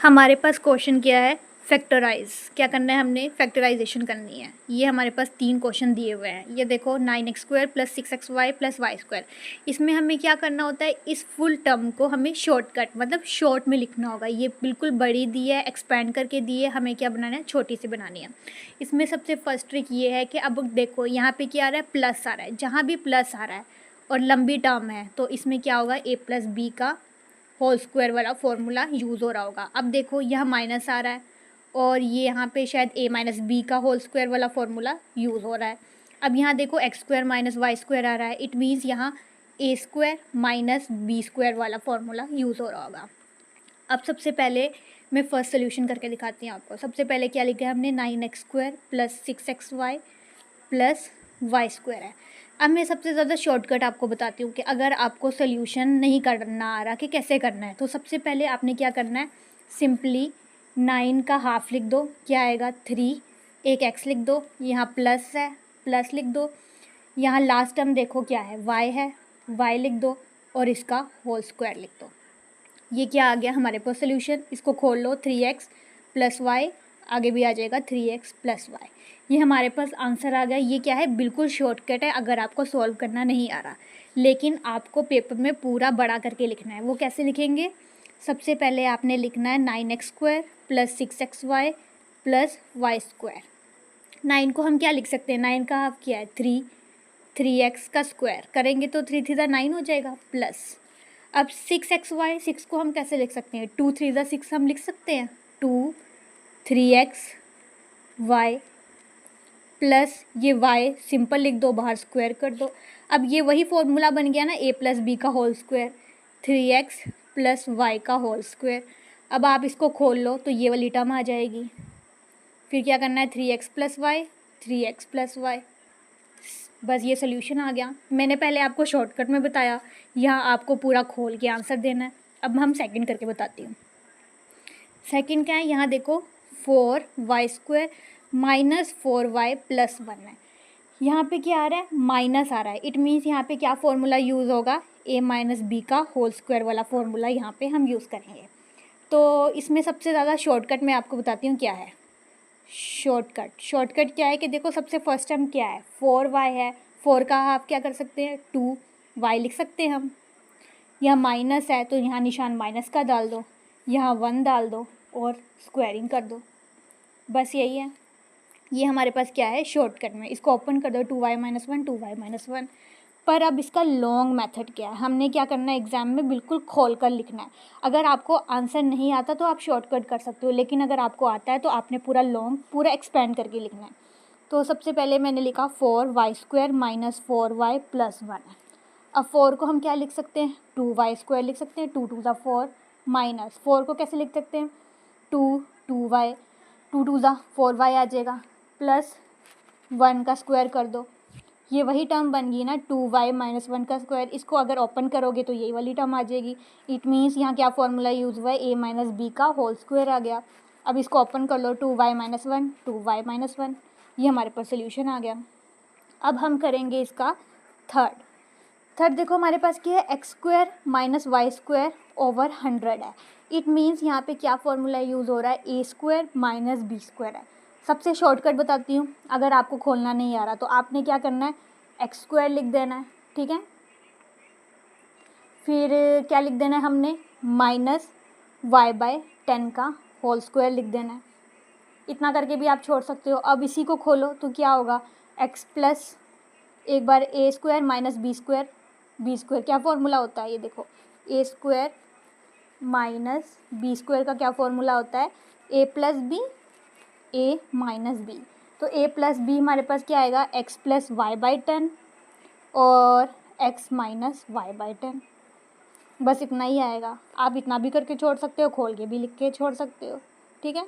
हमारे पास क्वेश्चन क्या है, फैक्टराइज। क्या करना है, हमने फैक्टराइजेशन करनी है। ये हमारे पास 3 क्वेश्चन दिए हुए हैं। ये देखो 9x² + 6xy + y²। इसमें हमें क्या करना होता है, इस फुल टर्म को हमें शॉर्टकट मतलब शॉर्ट में लिखना होगा। ये बिल्कुल बड़ी दी है, एक्सपेंड करके दी है, हमें क्या बनाना है, छोटी सी बनानी है। इसमें सबसे फर्स्ट ट्रिक ये है कि अब देखो यहाँ पे क्या आ रहा है, प्लस आ रहा है। जहाँ भी प्लस आ रहा है और लंबी टर्म है तो इसमें क्या होगा, a + b का होल स्क्वायर वाला फॉर्मूला यूज़ हो रहा होगा। अब देखो यहाँ माइनस आ रहा है और ये यहाँ पे शायद a - b का होल स्क्वायर वाला फॉर्मूला यूज़ हो रहा है। अब यहाँ देखो x² - y² आ रहा है, इट मीन्स यहाँ a² - b² वाला फॉर्मूला यूज़ हो रहा होगा। अब सबसे पहले मैं फर्स्ट सोल्यूशन करके दिखाती हूँ आपको। सबसे पहले क्या लिखा है हमने, 9x² + 6xy + y² है। अब मैं सबसे ज़्यादा शॉर्टकट आपको बताती हूँ कि अगर आपको सोल्यूशन नहीं करना आ रहा कि कैसे करना है, तो सबसे पहले आपने क्या करना है, सिंपली 9 का हाफ लिख दो, क्या आएगा 3, एक x लिख दो, यहाँ प्लस है प्लस लिख दो, यहाँ लास्ट टर्म देखो क्या है, y है, y लिख दो और इसका होल स्क्वायर लिख दो। ये क्या आ गया हमारे पास सोल्यूशन। इसको खोल लो, 3x + y, आगे भी आ जाएगा 3x + y। ये हमारे पास आंसर आ गया। ये क्या है, बिल्कुल शॉर्टकट है अगर आपको सॉल्व करना नहीं आ रहा, लेकिन आपको पेपर में पूरा बड़ा करके लिखना है। वो कैसे लिखेंगे, सबसे पहले आपने लिखना है 9x² + 6xy + y²। 9 को हम क्या लिख सकते हैं, 9 का हाफ क्या है 3, 3x का स्क्वायर करेंगे तो 3 3 9 हो जाएगा, प्लस अब 6xy, 6 को हम कैसे लिख सकते हैं, 2 3 6 हम लिख सकते हैं, 2 3xy प्लस ये y सिंपल लिख दो, बाहर स्क्वायर कर दो। अब ये वही फॉर्मूला बन गया ना, a + b का होल स्क्वायर, 3x + y का होल स्क्वायर। अब आप इसको खोल लो तो ये वाली टर्म आ जाएगी। फिर क्या करना है, 3x + y, 3x + y, बस ये सोल्यूशन आ गया। मैंने पहले आपको शॉर्टकट में बताया, यहाँ आपको पूरा खोल के आंसर देना है। अब हम सेकंड करके बताती हूँ। सेकंड क्या है, यहाँ देखो 4y² - 4y + 1 है। यहाँ पे क्या आ रहा है, माइनस आ रहा है, इट मीन्स यहाँ पे क्या फॉर्मूला यूज़ होगा, a - b का होल स्क्वायर वाला फॉर्मूला यहाँ पे हम यूज़ करेंगे। तो इसमें सबसे ज़्यादा शॉर्टकट मैं आपको बताती हूँ क्या है। शॉर्टकट क्या है कि देखो सबसे फर्स्ट टर्म क्या है, 4y है, 4 का हाफ क्या कर सकते हैं, 2y लिख सकते हैं हम। यहाँ माइनस है तो यहाँ निशान माइनस का डाल दो, यहाँ 1 डाल दो और स्क्वायरिंग कर दो, बस यही है। ये हमारे पास क्या है शॉर्टकट में। इसको ओपन कर दो, 2y - 1 2y - 1। पर अब इसका लॉन्ग मेथड क्या है, हमने क्या करना है, एग्ज़ाम में बिल्कुल खोल कर लिखना है। अगर आपको आंसर नहीं आता तो आप शॉर्टकट कर सकते हो, लेकिन अगर आपको आता है तो आपने पूरा लॉन्ग पूरा एक्सपेंड करके लिखना है। तो सबसे पहले मैंने लिखा 4y² - 4y + 1 है। अब 4 को हम क्या लिख सकते हैं, 2y² लिख सकते हैं, 2 2 4 माइनस 4 को कैसे लिख सकते हैं, 2 2y, 2 2 4y आ जाएगा, प्लस 1 का स्क्वायर कर दो। ये वही टर्म बन गई ना, 2y - 1 का स्क्वायर। इसको अगर ओपन करोगे तो यही वाली टर्म आ जाएगी। इट मीन्स यहाँ क्या फॉर्मूला यूज़ हुआ है, a - b का होल स्क्वायर आ गया। अब इसको ओपन कर लो, 2y - 1 2y - 1, ये हमारे पास सोल्यूशन आ गया। अब हम करेंगे इसका थर्ड देखो हमारे पास क्या है, x² - y² / 100 है। इट मीन्स यहाँ पे क्या फॉर्मूला यूज़ हो रहा है, a² - b² है। सबसे शॉर्टकट बताती हूँ, अगर आपको खोलना नहीं आ रहा तो आपने क्या करना है, x² लिख देना है, ठीक है। फिर क्या लिख देना है हमने, -y/10 का होल स्क्वायर लिख देना है। इतना करके भी आप छोड़ सकते हो। अब इसी को खोलो तो क्या होगा, x प्लस एक बार a² - b² क्या फॉर्मूला होता है, ये देखो a² - b² का क्या फॉर्मूला होता है, a + b a - b। तो a + b हमारे पास क्या आएगा, x + y/10 और x - y/10, बस इतना ही आएगा। आप इतना भी करके छोड़ सकते हो, खोल के भी लिख के छोड़ सकते हो, ठीक है।